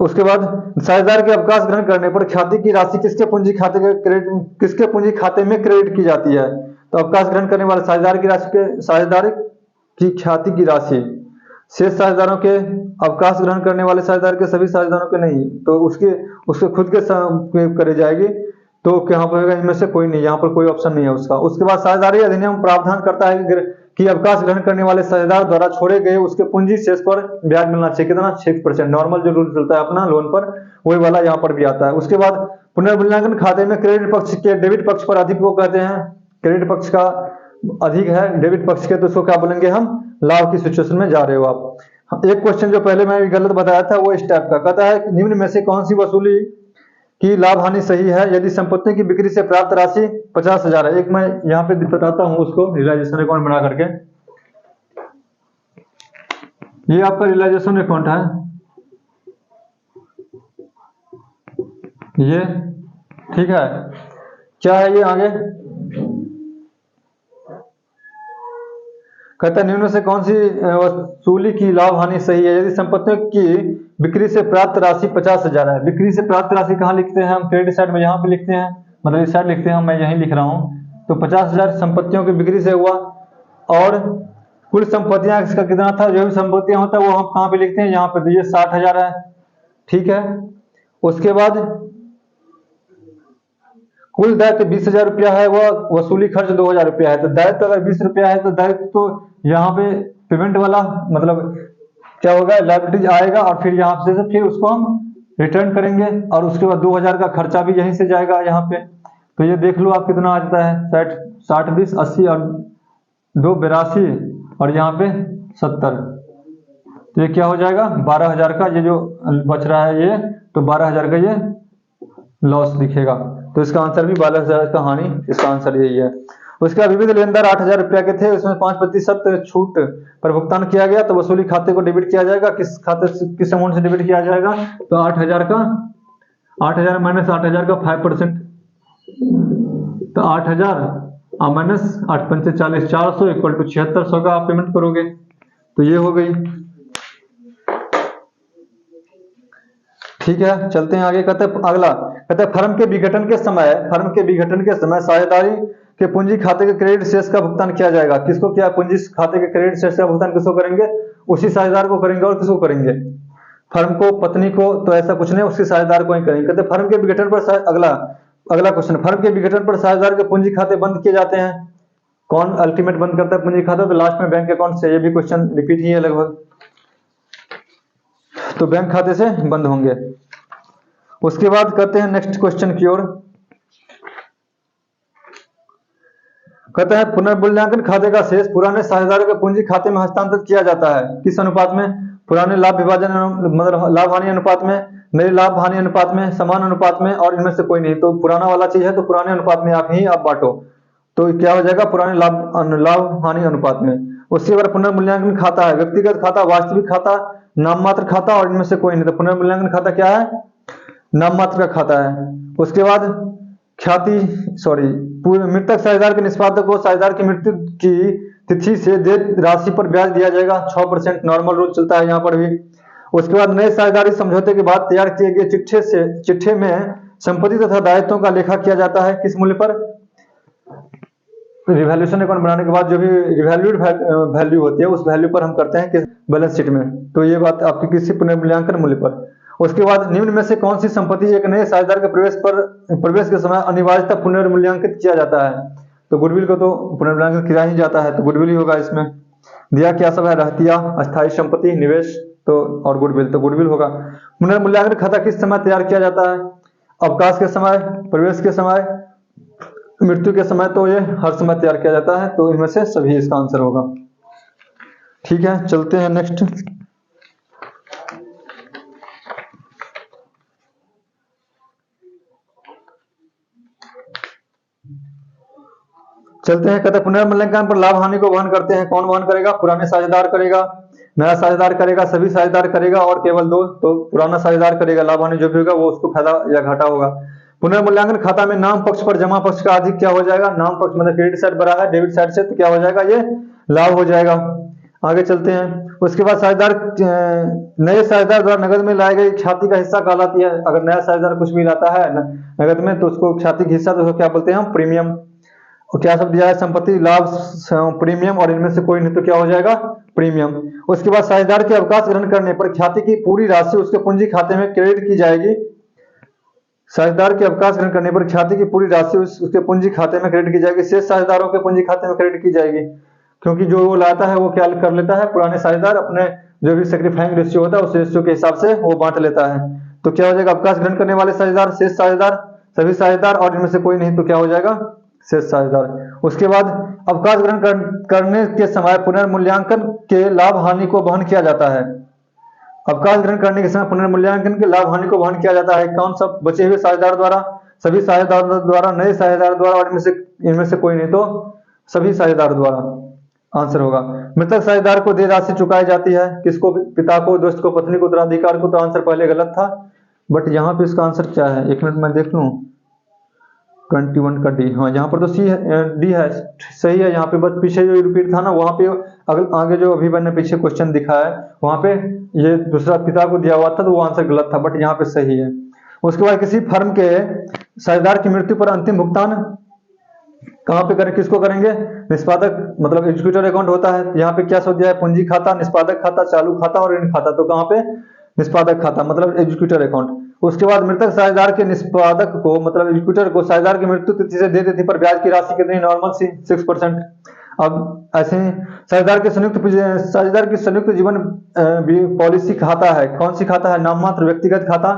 उसके बाद साझेदार के अवकाश ग्रहण करने पर ख्याति की राशि किसके पूंजी खाते में क्रेडिट की जाती है? तो अवकाश ग्रहण करने वाले साझेदार की राशि के, साझेदार की ख्याति की राशि शेष साझेदारों के, अवकाश ग्रहण करने वाले साझेदार के, सभी साझेदारों के नहीं, तो उसके खुद के करे जाएगी। तो यहाँ पर होगा इनमें से कोई नहीं, यहाँ पर कोई ऑप्शन नहीं है उसका। उसके बाद साझेदारी अधिनियम प्रावधान करता है कि अवकाश ग्रहण करने वाले साझेदार द्वारा छोड़े गए उसके पूंजी शेष पर ब्याज मिलना चाहिए। कितना? 6%। नॉर्मल जो रूल चलता है अपना लोन पर, वही वाला यहाँ पर भी आता है। उसके बाद पुनर्मूल्यांकन खाते में क्रेडिट पक्ष के डेबिट पक्ष पर अधिक वो कहते हैं, क्रेडिट पक्ष का अधिक है डेबिट पक्ष के, तो उसको क्या बोलेंगे हम? लाभ की सिचुएशन में जा रहे हो आप। एक क्वेश्चन जो पहले मैं गलत बताया था वो इस टाइप का कहता है कि निम्न में से कौन सी वसूली की लाभ हानि सही है यदि संपत्ति की बिक्री से प्राप्त राशि 50,000 है। एक मैं यहाँ पे बताता हूँ उसको, रियलाइजेशन अकाउंट बना करके। ये आपका रियलाइजेशन अकाउंट है, ये ठीक है। क्या है ये? आगे कहता है निम्न से कौन सी वसूली की लाभ हानि सही है यदि संपत्तियों की बिक्री से प्राप्त राशि 50,000 है। बिक्री से प्राप्त राशि कहाँ लिखते हैं हम? क्रेडिट साइड में यहाँ पे लिखते हैं, मतलब इस साइड लिखते हैं, मैं यहीं लिख रहा हूँ। तो 50,000 संपत्तियों की बिक्री से हुआ, और कुल संपत्तियां इसका कितना था? जो भी संपत्तियां होता है वो हम कहाँ पे लिखते हैं? यहाँ पे। तो ये 60,000 है, ठीक है। उसके बाद कुल दायित्व 20,000 रुपया है, वह वसूली खर्च 2,000 रुपया है। तो दायित्व अगर 20 रुपया है तो दायित्व तो यहाँ पे पेमेंट वाला मतलब क्या होगा? लायबिलिटीज आएगा, और फिर यहाँ से फिर उसको हम रिटर्न करेंगे, और उसके बाद 2,000 का खर्चा भी यहीं से जाएगा यहाँ पे। तो ये देख लो आप कितना आ जाता है, 60 20 80 और 2 82 और यहाँ पे 70। तो ये क्या हो जाएगा? 12,000 का ये जो बच रहा है ये, तो 12,000 का ये लॉस दिखेगा। तो इसका आंसर भी 12,000 का हानि, इसका आंसर यही है। उसके बाद विविध लेनदार 8,000 रुपया के थे, उसमें 5% छूट पर भुगतान किया गया, तो वसूली खाते को डेबिट किया जाएगा। किस खाते से, किस अमाउंट से डेबिट किया जाएगा? तो 8,000 का 8,000 माइनस 8,000 का 5%, तो 8,000 माइनस 8 पंचे 40, 400 इक्वल टू 7600 का आप पेमेंट करोगे। तो ये हो गई। ठीक है, चलते हैं आगे। कहते हैं अगला, कहते हैं फर्म के विघटन के समय साझेदारी के पूंजी खाते के क्रेडिट शेष का भुगतान किया जाएगा। किसको किया? पूंजी खाते के क्रेडिट शेष का भुगतान किसको करेंगे? उसी साझेदार को करेंगे। और किसको करेंगे? फर्म को, पत्नी को तो ऐसा कुछ नहीं, उसके साझेदार को ही करेंगे। कहते हैं फर्म के विघटन पर अगला क्वेश्चन, फर्म के विघटन पर साझेदार के पूंजी खाते बंद किए जाते हैं। कौन अल्टीमेट बंद करता है पूंजी खाता? तो लास्ट में बैंक अकाउंट से। ये भी क्वेश्चन रिपीट ही है लगभग। तो बैंक खाते से बंद होंगे। उसके बाद करते हैं नेक्स्ट क्वेश्चन की ओर। कहते हैं पुनर्मूल्यांकन खाते का शेष पुराने साझेदारों के पूंजी खाते में हस्तांतरित किया जाता है। किस अनुपात में? पुराने लाभ विभाजन मतलब लाभ हानि अनुपात में, नए लाभ हानि अनुपात में, समान अनुपात में, और इनमें से कोई नहीं। तो पुराना वाला चीज है तो पुराने अनुपात में आप बांटो। तो क्या हो जाएगा? पुराने लाभ हानि अनुपात में। उसके बाद पुनर्मूल्यांकन खाता है व्यक्तिगत खाता, वास्तविक खाता, नाम मात्र खाता, और इनमें से कोई नहीं। तो पुनर्मूल्यांकन खाता क्या है? नाम मात्र का खाता है। उसके बाद मृतक साझेदार के निष्पादक को साझेदार की मृत्यु की तिथि से देय राशि पर ब्याज दिया जाएगा। 6% नॉर्मल रूल चलता है यहाँ पर भी। उसके बाद नए साझेदारी समझौते के बाद तैयार किए गए चिट्ठे में संपत्ति तथा दायित्वों का लेखा किया जाता है। किस मूल्य पर? रिवैल्यूएशन अकाउंट बनाने के बाद जो भी रिवैल्यूड वैल्यू होती है उस वैल्यू पर हम करते हैं कि बैलेंस शीट में। तो ये बात आपकी किसी पुनर्मूल्यांकन मूल्य पर। उसके बाद निम्न में से कौन सी संपत्ति एक नए साझेदार के प्रवेश के समय अनिवार्यता पुनर्मूल्यांकित किया जाता है? तो गुडविल को तो पुनर्मूल्यांकन किया ही जाता है, तो गुडविल ही होगा इसमें। दिया क्या सब है? रहतिया, अस्थायी संपत्ति, निवेश तो और गुडविल, तो गुडविल होगा। पुनर्मूल्यांकन खाता किस समय तैयार किया जाता है? अवकाश के समय, प्रवेश के समय, मृत्यु के समय। तो ये हर समय तैयार किया जाता है। तो इनमें से सभी इसका आंसर होगा। ठीक है, चलते हैं नेक्स्ट। चलते हैं। कहते हैं पुनर्मूल्यांकन पर लाभ हानि को वहन करते हैं। कौन वहन करेगा? पुराने साझेदार करेगा, नया साझेदार करेगा, सभी साझेदार करेगा, और केवल दो। तो पुराना साझेदार करेगा। लाभ हानि जो भी होगा वो उसको फायदा या घाटा होगा। पुनर्मूल्यांकन खाता में नाम पक्ष पर जमा पक्ष का अधिक क्या हो जाएगा? नाम पक्ष मतलब क्रेडिट साइड बड़ा है डेबिट साइड से, तो क्या हो जाएगा? ये लाभ हो जाएगा। आगे चलते हैं। उसके बाद नए साझेदार द्वारा नगद में लाई गई ख्याति का हिस्सा कहलाती है। अगर नया साझेदार कुछ भी लाता है नगद में तो उसको ख्याति का हिस्सा, तो उसको क्या बोलते हैं हम? प्रीमियम। और क्या सब दिया है? संपत्ति, लाभ, प्रीमियम, और इनमें से कोई नहीं तो क्या हो जाएगा? प्रीमियम। उसके बाद साझेदार के अवकाश ग्रहण करने पर ख्याति की पूरी राशि उसके पूंजी खाते में क्रेडिट की जाएगी। साझेदार के अवकाश ग्रहण करने पर ख्याति की पूरी राशि उसके पूंजी खाते में क्रेडिट की जाएगी। शेष साझेदारों के पूंजी खाते में क्रेडिट की जाएगी, क्योंकि जो वो लाता है वो क्या कर लेता है? पुराने साझेदार अपने जो भी सेक्रीफाइंग रेशियो होता है उस रेशियो के हिसाब से वो बांट लेता है। तो क्या हो जाएगा? अवकाश ग्रहण करने वाले साझेदार, शेष साझेदार, सभी साझेदार, और इनमें से कोई नहीं तो क्या हो जाएगा? शेष साझेदार। उसके बाद अवकाश ग्रहण करने के समय पुनर्मूल्यांकन के लाभ हानि को वहन किया जाता है। अवकाश ग्रहण करने के समय पुनर्मूल्यांकन के लाभ हानि को वहन किया जाता है। कौन सा? बचे हुए साझेदार द्वारा, सभी साझेदार द्वारा, नए साझेदार द्वारा, और इनमें से कोई नहीं तो सभी साझेदार द्वारा। आंसर होगा मृतक साझेदार को देय राशि चुकाई जाती है। किसको? पिता को, दोस्त को, पत्नी को, उत्तराधिकार को। तो आंसर पहले गलत था, बट यहाँ पे इसका आंसर क्या है? एक मिनट मैं देख लूं। 21 का डी, हाँ यहाँ पर तो डी है, सही है। यहाँ पे बस पीछे जो रिपीट था ना वहाँ पे आगे जो अभी मैंने पीछे क्वेश्चन दिखा है वहाँ पे ये दूसरा पिता को दिया हुआ था तो वो आंसर गलत था, बट यहाँ पे सही है। उसके बाद किसी फर्म के साझेदार की मृत्यु पर अंतिम भुगतान कहाँ पे करें? किसको करेंगे? निष्पादक मतलब एग्जीक्यूटर अकाउंट होता है। यहाँ पे क्या सोच दिया है? पूंजी खाता, निष्पादक खाता, चालू खाता और ऋण खाता। तो कहाँ पे? निष्पादक खाता मतलब एग्जीक्यूटर अकाउंट। उसके बाद मृतक साझेदार के निष्पादक को मतलब एग्जीक्यूटर को साझेदार की मृत्यु तिथि से देय तिथि पर ब्याज की राशि कितनी? नॉर्मल सी 6%। अब ऐसे ही साझेदार की संयुक्त जीवन पॉलिसी खाता है। कौन सी खाता है? नाम मात्र, व्यक्तिगत खाता,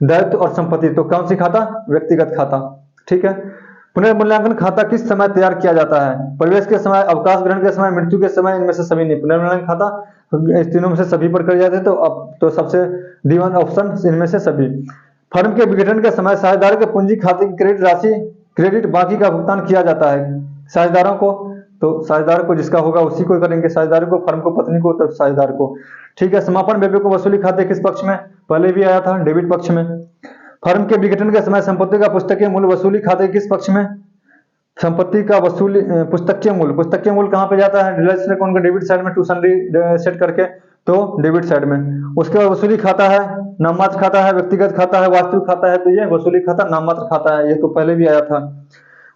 दायित्व और संपत्ति। तो कौन सी खाता? व्यक्तिगत खाता। ठीक है। पुनर्मूल्यांकन खाता किस समय तैयार किया जाता है? प्रवेश के समय, अवकाश ग्रहण के समय, मृत्यु के समय। इनमें से सभी नहीं। पुनर्मूल्यांकन खाता इस तीनों में से सभी पर कर जाते तो अब तो सबसे D1 ऑप्शन इनमें से सभी। फर्म के विघटन के समय साझेदार के पूंजी खाते की क्रेडिट बाकी का भुगतान किया जाता है साझेदारों को। तो साझेदार को जिसका होगा उसी को करेंगे, साझेदार को, फर्म को, पत्नी को, तब साझेदार को। ठीक है। समापन व्यय को वसूली खाते किस पक्ष में? पहले भी आया था, डेबिट पक्ष में। फर्म के विघटन के समय संपत्ति का पुस्तकीय मूल्य वसूली खाते किस पक्ष में? संपत्ति का वसूली पुस्तकीय मूल्य कहाँ पे जाता है? रिलायंस अकाउंट का डेबिट साइड में, टू सन्ड्री सेट करके, तो डेबिट साइड में। उसके बाद वसूली खाता है, नाममात्र खाता है, व्यक्तिगत खाता है, वास्तविक खाता है, तो ये वसूली खाता नाममात्र खाता है, ये तो पहले भी आया था।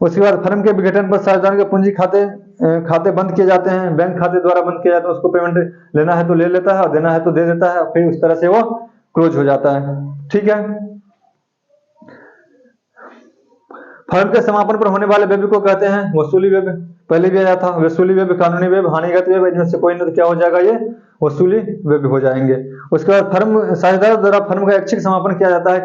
उसके बाद फर्म के विघटन पर साझेदार के पूंजी खाते बंद किए जाते हैं, बैंक खाते द्वारा बंद किया जाता है, उसको पेमेंट लेना है तो ले लेता है और देना है तो दे देता है, फिर उस तरह से वो क्लोज हो जाता है। ठीक है। फर्म के समापन पर होने वाले व्यय को कहते हैं वसूली व्यय, पहले भी आया था। वसूली व्यय, कानूनी व्यय, हानिगत व्यय, इनमें से कोई नहीं तो क्या हो जाएगा, ये वसूली व्यय हो जाएंगे। उसके बाद फर्म साझेदार द्वारा फर्म का ऐच्छिक समापन किया जाता है,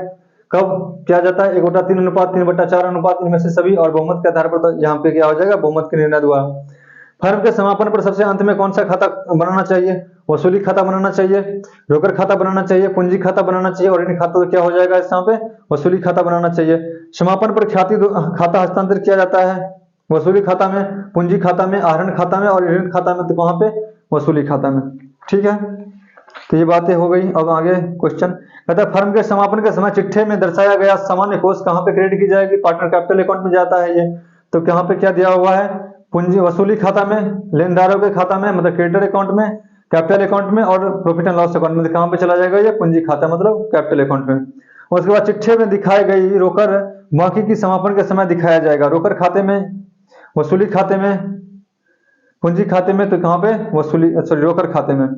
कब किया जाता है? 1/3:3/4 इनमें से सभी, और बहुमत के आधार पर, तो यहाँ पे क्या हो जाएगा, बहुमत के निर्णय द्वारा। फर्म के समापन पर सबसे अंत में कौन सा खाता बनाना चाहिए? वसूली खाता बनाना चाहिए, रोकड़ खाता बनाना चाहिए, पूंजी खाता बनाना चाहिए, और इन खाता तो क्या हो जाएगा इस यहाँ पे, वसूली खाता बनाना चाहिए। समापन पर ख्याति खाता हस्तांतरित किया जाता है, वसूली खाता में, पूंजी खाता में, आहरण खाता में, और ऋण खाता में, तो कहाँ पे, वसूली खाता में। ठीक है, तो ये बातें हो गई। अब आगे क्वेश्चन कहता है फर्म के समापन के समय चिट्ठे में दर्शाया गया सामान्य कोष कहाँ पे क्रेडिट की जाएगी? पार्टनर कैपिटल अकाउंट में जाता है ये, तो कहाँ पे क्या दिया हुआ है? पूंजी वसूली खाता में, लेनदारों के खाता में मतलब क्रेडिटर अकाउंट में, कैपिटल अकाउंट में, और प्रॉफिट एंड लॉस अकाउंट में। कहाँ पे चला जाएगा ये? पूंजी खाता मतलब कैपिटल अकाउंट में। उसके बाद चिट्ठे में दिखाई गई रोकड़ बाकी की समापन के समय दिखाया जाएगा, रोकड़ खाते में, वसूली खाते में, पूंजी खाते में, तो कहाँ पे, वसूली सॉरी रोकड़ खाते में।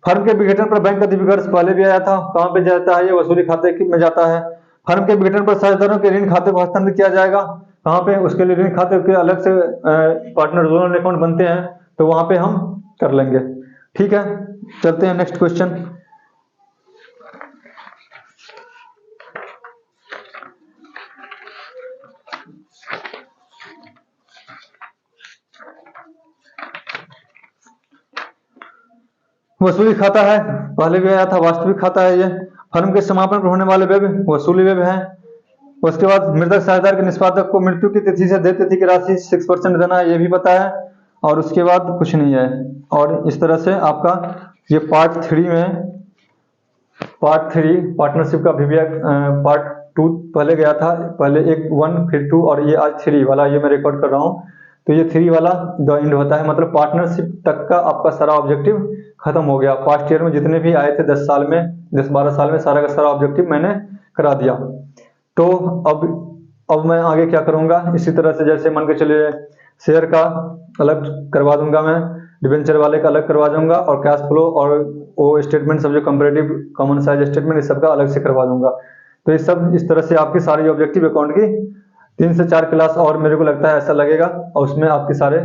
फर्म के विघटन पर बैंक अधिविकर्ष पहले भी आया था, कहाँ पे जाता है ये? वसूली खाते में जाता है। फर्म के विघटन पर साझेदारों के ऋण खाते को हस्तांतरित किया जाएगा, कहाँ पे? उसके लिए ऋण खाते के अलग से पार्टनर जोनल अकाउंट बनते हैं, तो वहां पे हम कर लेंगे। ठीक है, चलते हैं नेक्स्ट क्वेश्चन। वसूली खाता है, पहले भी आया था, वास्तविक खाता है ये। फर्म के समापन पर होने वाले व्यय वसूली व्यय है। उसके बाद मृतक साझेदार के निष्पादक को मृत्यु की तिथि से देय तिथि की राशि 6% देना है, ये भी पता है। और उसके बाद कुछ नहीं है। और इस तरह से आपका ये पार्ट 3 में, पार्ट 3 पार्टनरशिप का अभिव्यक्त पार्ट 2 पहले गया था, पहले एक 1 फिर 2 और ये आज 3 वाला ये मैं रिकॉर्ड कर रहा हूँ। तो ये 3 वाला द एंड होता है, मतलब पार्टनरशिप तक का आपका सारा ऑब्जेक्टिव खत्म हो गया। पास्ट ईयर में जितने भी आए थे 10-12 साल में सारा का सारा ऑब्जेक्टिव मैंने करा दिया। तो अब मैं आगे क्या करूंगा, इसी तरह से जैसे मान के चलिए शेयर का अलग करवा दूंगा मैं, डिबेंचर वाले का अलग करवा दूंगा, और कैश फ्लो और वो स्टेटमेंट सब जो कंपैरेटिव कॉमन साइज स्टेटमेंट इस सब का अलग से करवा दूंगा। तो ये सब इस तरह से आपकी सारी ऑब्जेक्टिव अकाउंट की 3 से 4 क्लास और मेरे को लगता है ऐसा लगेगा, और उसमें आपके सारे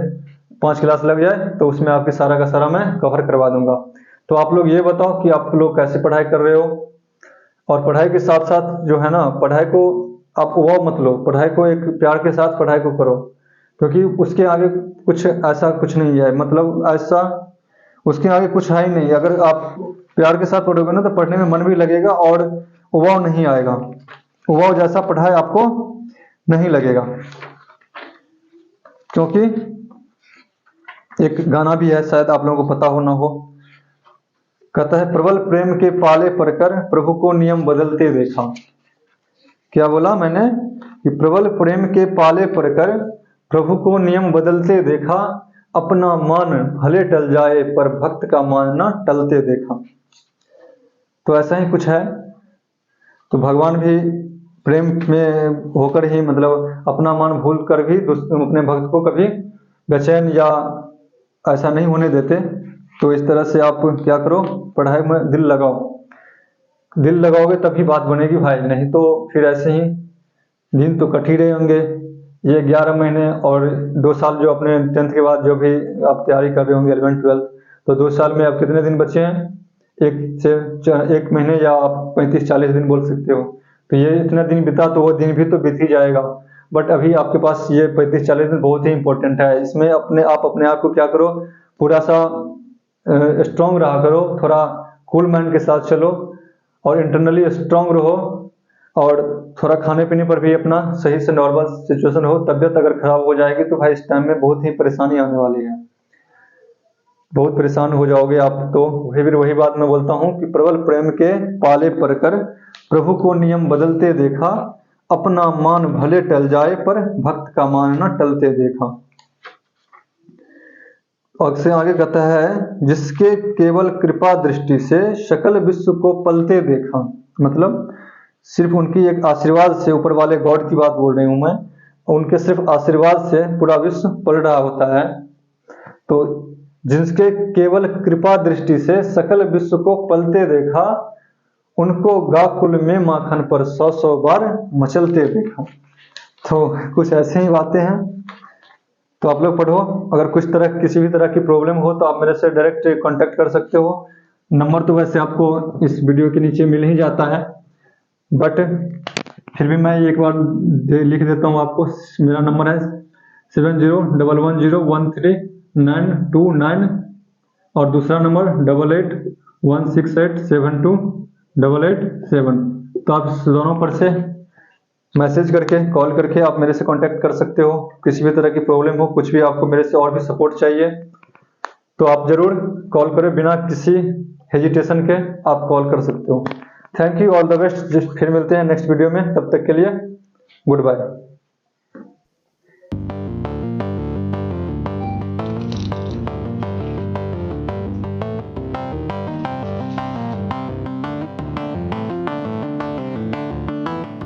5 क्लास लग जाए तो उसमें आपके सारा का सारा मैं कवर करवा दूंगा। तो आप लोग ये बताओ कि आप लोग कैसे पढ़ाई कर रहे हो, और पढ़ाई के साथ साथ जो है ना, पढ़ाई को आप वो मत लो, पढ़ाई को एक प्यार के साथ पढ़ाई को करो, क्योंकि उसके आगे कुछ ऐसा कुछ नहीं है, मतलब ऐसा उसके आगे कुछ है ही नहीं। अगर आप प्यार के साथ पढ़ोगे ना तो पढ़ने में मन भी लगेगा और उबाऊ नहीं आएगा, उबाऊ जैसा पढ़ाई आपको नहीं लगेगा। क्योंकि एक गाना भी है, शायद आप लोगों को पता हो ना हो, कहता है प्रबल प्रेम के पाले पड़कर प्रभु को नियम बदलते देखा। क्या बोला मैंने कि प्रबल प्रेम के पाले पड़कर प्रभु को नियम बदलते देखा, अपना मान भले टल जाए पर भक्त का मान न टलते देखा। तो ऐसा ही कुछ है। तो भगवान भी प्रेम में होकर ही, मतलब अपना मान भूल कर भी अपने भक्त को कभी बेचैन या ऐसा नहीं होने देते। तो इस तरह से आप क्या करो, पढ़ाई में दिल लगाओ, दिल लगाओगे तभी बात बनेगी भाई, नहीं तो फिर ऐसे ही दिन तो कट ही रहे होंगे। ये 11 महीने और 2 साल जो अपने 10th के बाद जो भी आप तैयारी कर रहे होंगे 11th 12th, तो 2 साल में आप कितने दिन बचे हैं? एक महीने या आप 35-40 दिन बोल सकते हो। तो ये इतना दिन बिता तो वो दिन भी तो बीत ही जाएगा, बट अभी आपके पास ये 35-40 दिन बहुत ही इंपॉर्टेंट है। इसमें अपने आप को क्या करो, पूरा सा स्ट्रांग रहा करो, थोड़ा कूल माइंड के साथ चलो और इंटरनली स्ट्रांग रहो, और थोड़ा खाने पीने पर भी अपना सही से नॉर्मल सिचुएशन हो। तबियत अगर खराब हो जाएगी तो भाई इस टाइम में बहुत ही परेशानी आने वाली है, बहुत परेशान हो जाओगे आप। तो फिर वही बात मैं बोलता हूँ कि प्रबल प्रेम के पाले पड़कर प्रभु को नियम बदलते देखा, अपना मान भले टल जाए पर भक्त का मान न टलते देखा। और से आगे कहता है जिसके केवल कृपा दृष्टि से सकल विश्व को पलते देखा, मतलब सिर्फ उनकी एक आशीर्वाद से, ऊपर वाले गॉड की बात बोल रही हूं मैं, उनके सिर्फ आशीर्वाद से पूरा विश्व पल रहा होता है। तो जिसके केवल कृपा दृष्टि से सकल विश्व को पलते देखा, उनको गाकुल में माखन पर 100 बार मचलते देखा। तो कुछ ऐसे ही बातें हैं। तो आप लोग पढ़ो, अगर किसी भी तरह की प्रॉब्लम हो तो आप मेरे से डायरेक्ट कांटेक्ट कर सकते हो। नंबर तो वैसे आपको इस वीडियो के नीचे मिल ही जाता है, बट फिर भी मैं एक बार लिख देता हूँ आपको। मेरा नंबर है 7011013929 और दूसरा नंबर 8816872887। तो आप दोनों पर से मैसेज करके, कॉल करके आप मेरे से कांटेक्ट कर सकते हो। किसी भी तरह की प्रॉब्लम हो, कुछ भी आपको मेरे से और भी सपोर्ट चाहिए तो आप जरूर कॉल करें, बिना किसी हेजिटेशन के आप कॉल कर सकते हो। Thank you, all the best. फिर मिलते हैं नेक्स्ट वीडियो में, तब तक के लिए गुड बाय।